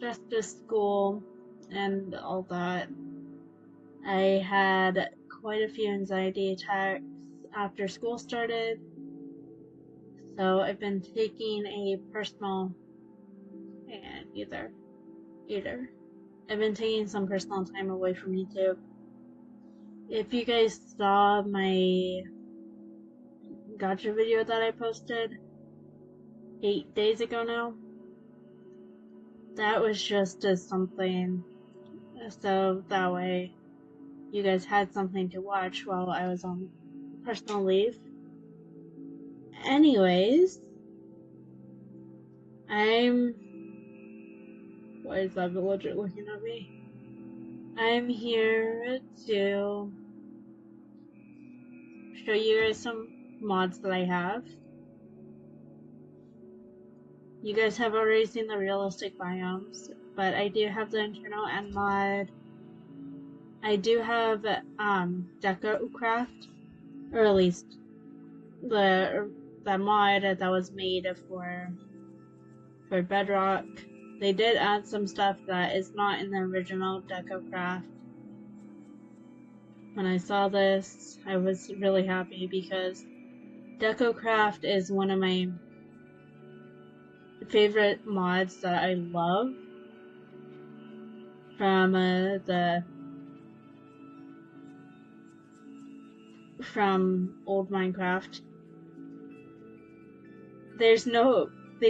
just with school and all that. I had quite a few anxiety attacks after school started, so I've been taking a personal and either. I've been taking some personal time away from YouTube. If you guys saw my gotcha video that I posted 8 days ago now, that was just as something, so that way you guys had something to watch while I was on personal leave. Anyways, why is that villager looking at me? I'm here to show you guys some mods that I have. You guys have already seen the realistic biomes, but I do have the internal end mod. I do have DecoCraft, or at least the mod that was made for Bedrock. They did add some stuff that is not in the original DecoCraft. When I saw this, I was really happy because DecoCraft is one of my favorite mods that I love from old Minecraft. They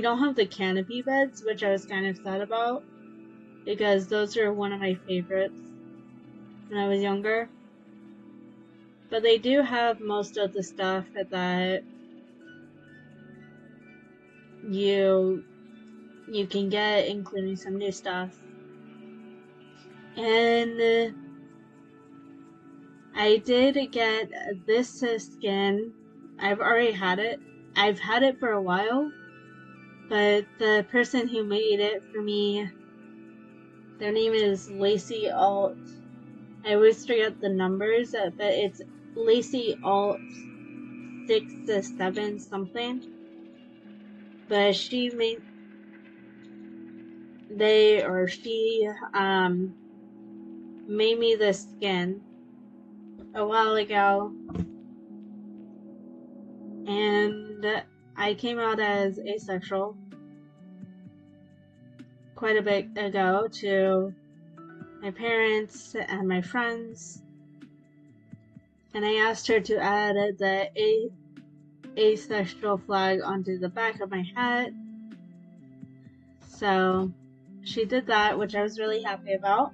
don't have the canopy beds, which I was kind of sad about, because those are one of my favorites when I was younger. But they do have most of the stuff that you can get, including some new stuff. And I did get this skin. I've already had it. I've had it for a while, but the person who made it for me, their name is Lacey Alt. I always forget the numbers, but it's Lacey Alt 6 7 something. But she made made me this skin a while ago, and I came out as asexual quite a bit ago to my parents and my friends, and I asked her to add the asexual flag onto the back of my hat. So she did that, which I was really happy about.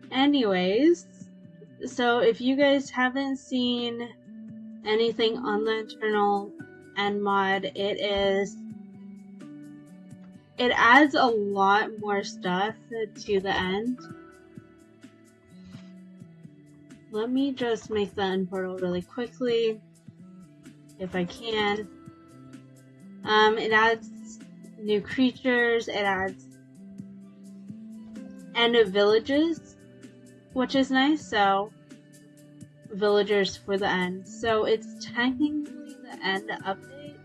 Anyways, so if you guys haven't seen anything on the internal end mod, it adds a lot more stuff to the end. Let me just make the end portal really quickly, if I can. It adds new creatures, it adds end of villages, which is nice, so villagers for the end. So it's technically the end update,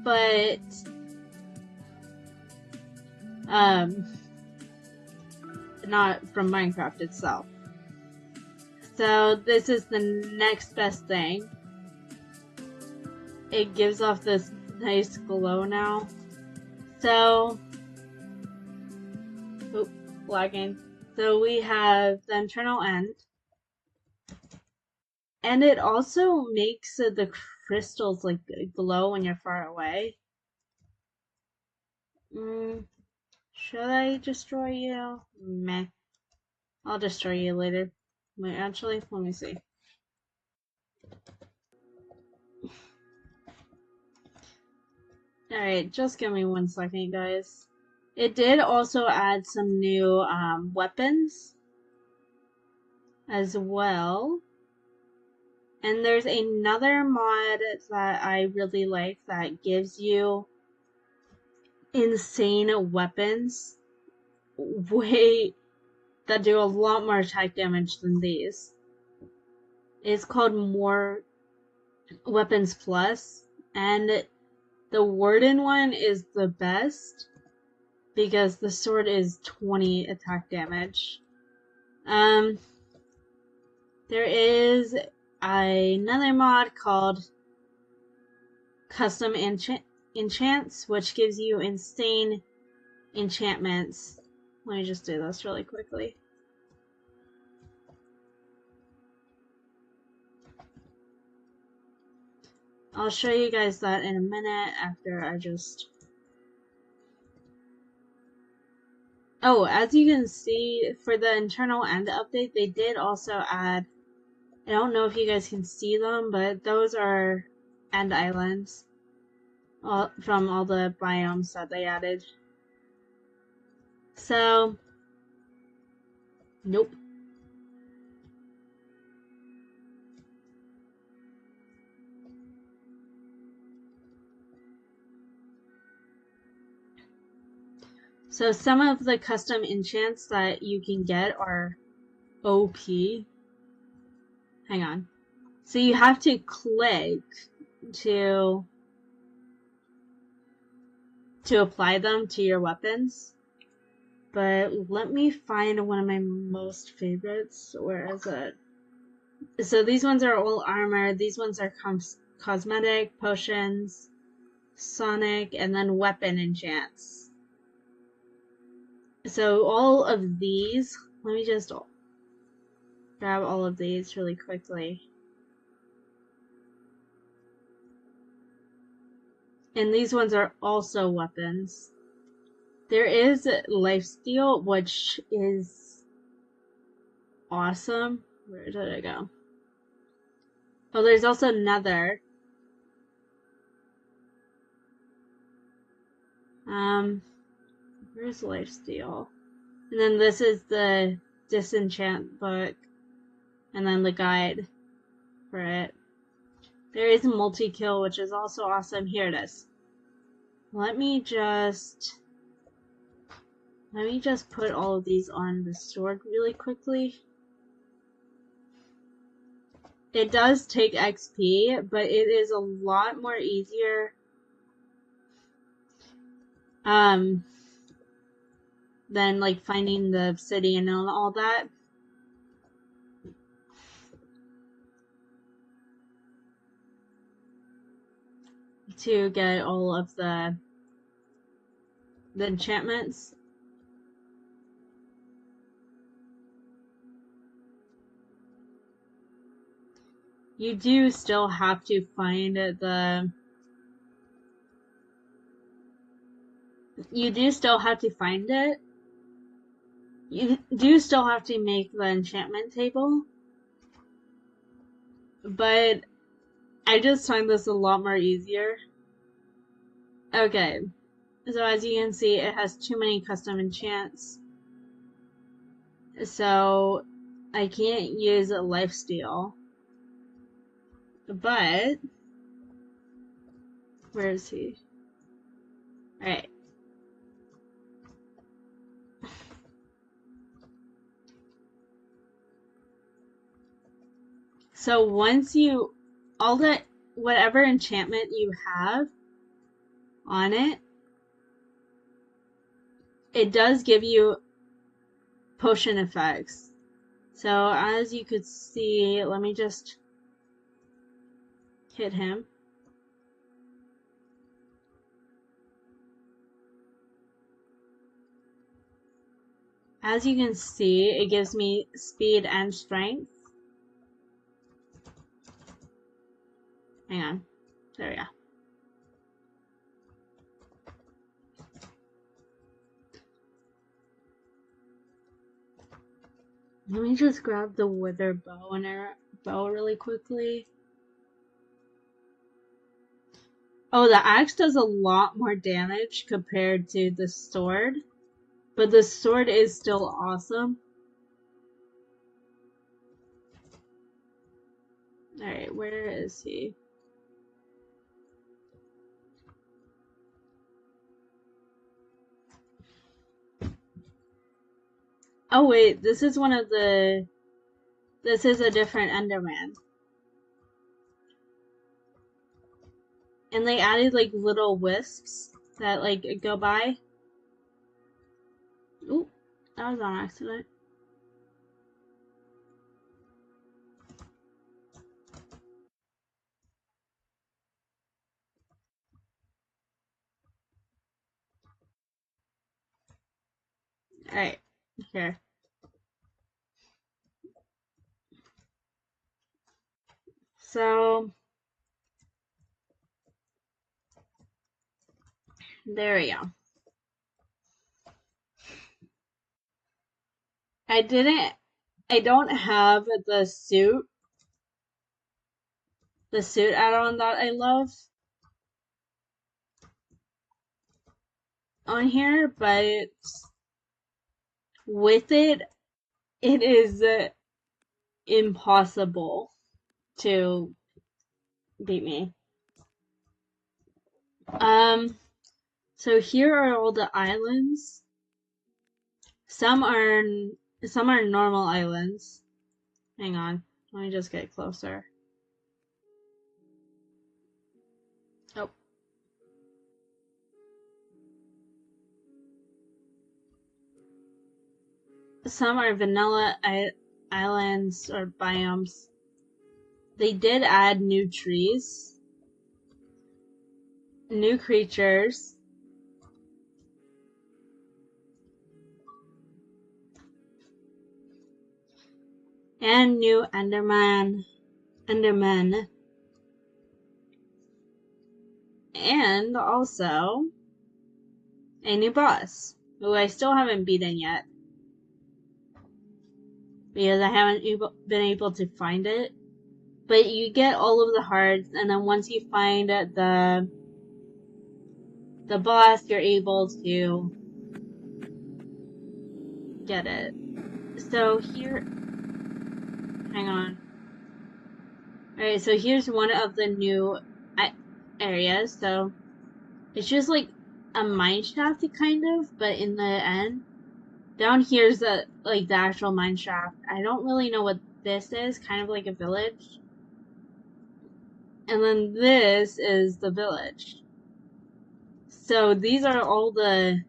but not from Minecraft itself. So this is the next best thing. It gives off this nice glow now. So, lagging. So we have the internal end. And it also makes the crystals like glow when you're far away. Should I destroy you? Meh. I'll destroy you later. Wait, actually, let me see. Alright, just give me 1 second, guys. It did also add some new weapons as well. And there's another mod that I really like that gives you insane weapons that do a lot more attack damage than these. It's called More Weapons Plus, and the Warden one is the best. because the sword is 20 attack damage. There is another mod called Custom Enchants, which gives you insane enchantments. Let me just do this really quickly. I'll show you guys that in a minute after I just... Oh, as you can see, for the internal end update, they did also add... I don't know if you guys can see them, but those are end islands from all the biomes that they added. So, nope. So some of the custom enchants that you can get are OP. Hang on. So you have to click to apply them to your weapons. But let me find one of my most favorites. Where is it? So these ones are all armor. These ones are cosmetic, potions, sonic, and then weapon enchants. So all of these, let me just grab all of these really quickly. And these ones are also weapons. There is lifesteal, which is awesome. Where did it go? Oh, there's also nether. Where's lifesteal? And then this is the disenchant book. And then the guide for it. There is multi-kill, which is also awesome. Here it is. Let me just put all of these on the sword really quickly. It does take XP, but it is a lot more easier than like finding the obsidian and all that. To get all of the enchantments. You do still have to find the... You do still have to find it. You do still have to make the enchantment table. But I just find this a lot more easier. Okay. So as you can see, it has too many custom enchants. So I can't use a lifesteal. But where is he? Alright. So once you whatever enchantment you have on it, it does give you potion effects. So as you could see, let me just hit him. As you can see, it gives me speed and strength. Hang on. There we go. Let me just grab the wither bow and bow really quickly. Oh, the axe does a lot more damage compared to the sword. But the sword is still awesome. Alright, where is he? Oh wait, this is one of the... This is a different Enderman. And they added like little wisps that like go by. Ooh, that was on accident. Alright, here. So, there we go. I don't have the suit add-on that I love on here, but with it, it is impossible to beat me. So here are all the islands. Some are normal islands. Hang on, let me just get closer. Oh. Some are vanilla islands or biomes. They did add new trees, new creatures, and new Endermen, and also a new boss, who I still haven't beaten yet, because I haven't been able to find it. But you get all of the hearts, and then once you find the boss, you're able to get it. So here, hang on. Alright, so here's one of the new areas. So it's just like a mine shaft, kind of, but in the end, down here's the actual mine shaft. I don't really know what this is. Kind of like a village. And then this is the village. So these are all the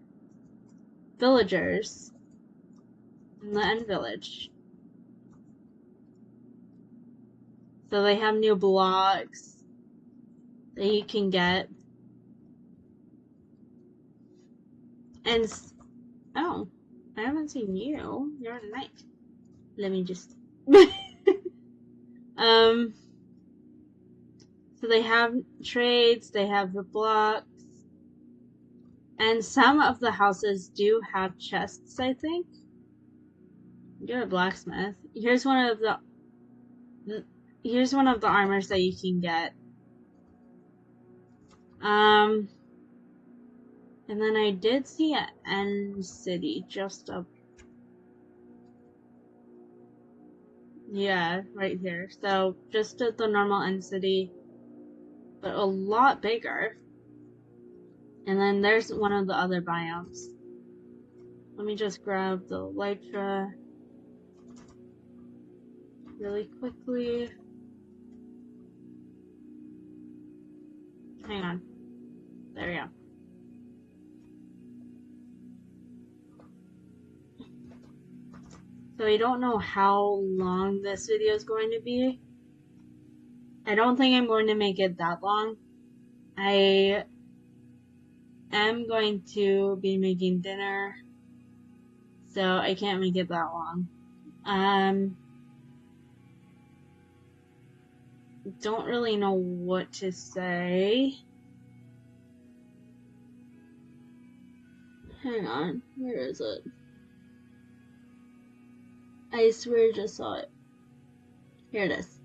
villagers in the end village. So they have new blocks that you can get. And, oh, I haven't seen you. You're at night. Let me just, so they have trades, they have the blocks, and some of the houses do have chests, I think. You're a blacksmith. Here's one of the armors that you can get. And then I did see an end city just up. Yeah, right here. So just at the normal end city, but a lot bigger. And then there's one of the other biomes. Let me just grab the elytra really quickly. Hang on. There we go. So I don't know how long this video is going to be. I don't think I'm going to make it that long. I am going to be making dinner, so I can't make it that long. Don't really know what to say. Hang on, where is it? I swear I just saw it. Here it is.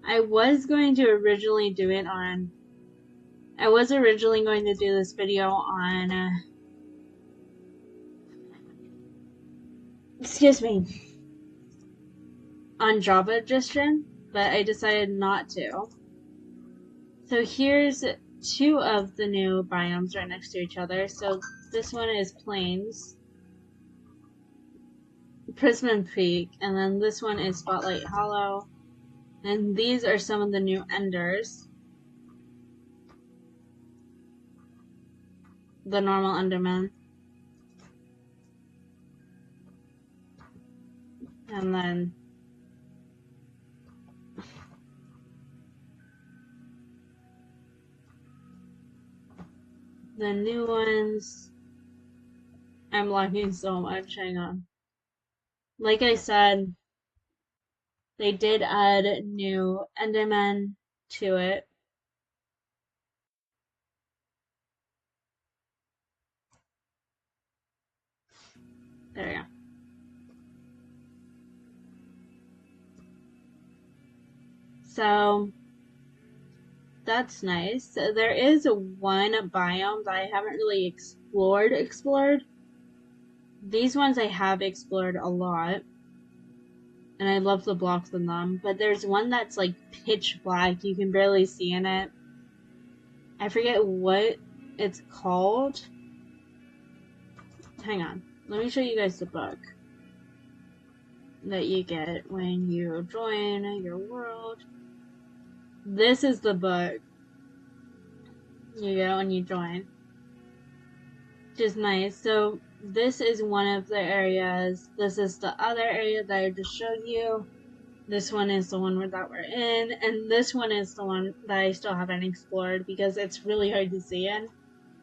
I was originally going to do this video on, excuse me, on Java Edition, but I decided not to. So here's two of the new biomes right next to each other. So this one is Plains, Prisman Peak, and then this one is Spotlight Hollow. And these are some of the new enders. the normal Enderman. And then the new ones, I'm liking so much. Hang on. Like I said, they did add new Endermen to it. There we go. So that's nice. There is one biome that I haven't really explored. These ones I have explored a lot, and I love the blocks in them, but there's one that's like pitch black. You can barely see in it. I forget what it's called. Hang on. Let me show you guys the book that you get when you join your world. This is the book you get when you join, which is nice. So this is one of the areas. This is the other area that I just showed you. This one is the one that we're in, and this one is the one that I still haven't explored because it's really hard to see in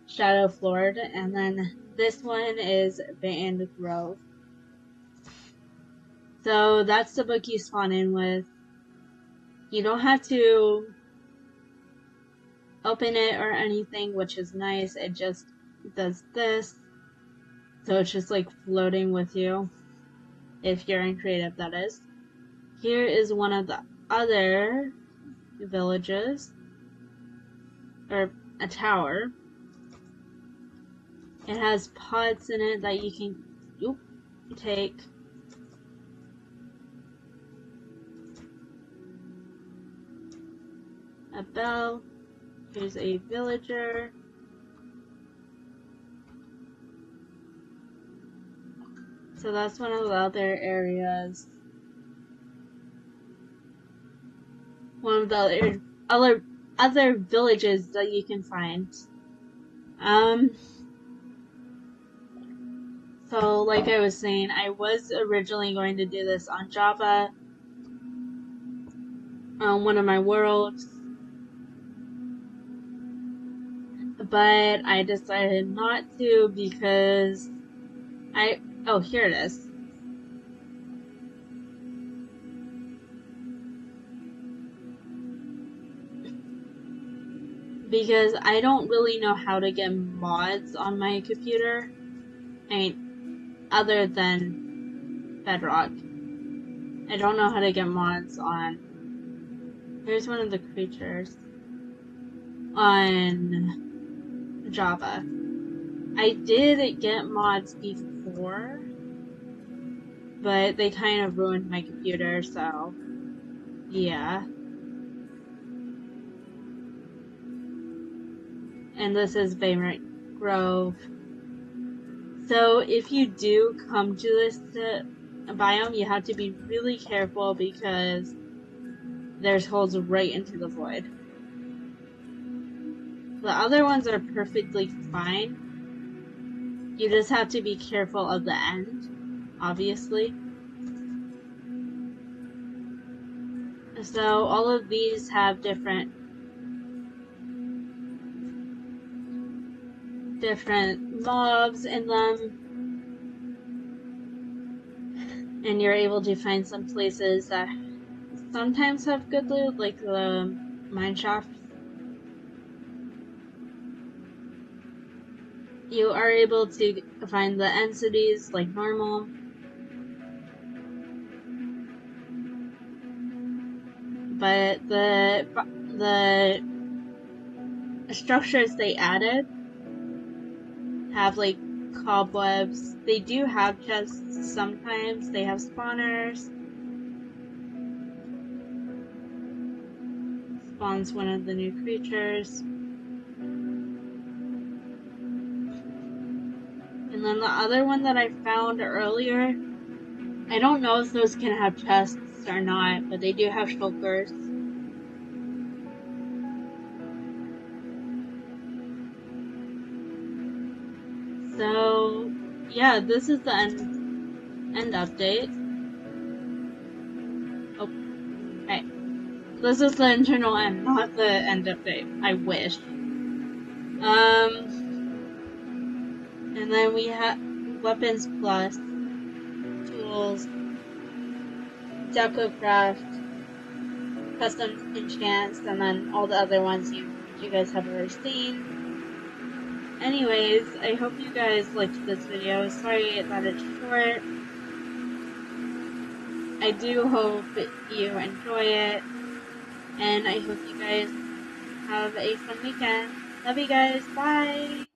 Shadowfjord. And then this one is Band Grove. So that's the book you spawn in with. You don't have to open it or anything, which is nice. It just does this. So it's just like floating with you. If you're in creative, that is. Here is one of the other villages. Or a tower. It has pots in it that you can take. A bell. Here's a villager. So that's one of the other areas. One of the other villages that you can find. So like I was saying, I was originally going to do this on Java, on one of my worlds, but I decided not to because oh, here it is. Because I don't really know how to get mods on my computer. I mean, other than Bedrock. I don't know how to get mods on. Here's one of the creatures on Java. I did get mods before, but they kind of ruined my computer, so yeah. And this is Baymont Grove. So if you do come to this biome, you have to be really careful because there's holes right into the void. The other ones are perfectly fine. You just have to be careful of the end, obviously. So all of these have different mobs in them. And you're able to find some places that sometimes have good loot, like the mine shaft. You are able to find the end cities like normal. But the structures they added have like cobwebs. They do have chests sometimes. They have spawners. Spawns one of the new creatures. And then the other one that I found earlier, I don't know if those can have chests or not, but they do have shulkers. So, yeah, this is the end update. Oh, right. This is the internal end, not the end update. I wish. And then we have Weapons Plus, Tools, DecoCraft, Custom Enchants, and then all the other ones you guys have already seen. Anyways, I hope you guys liked this video. Sorry that it's short. I do hope you enjoy it, and I hope you guys have a fun weekend. Love you guys. Bye!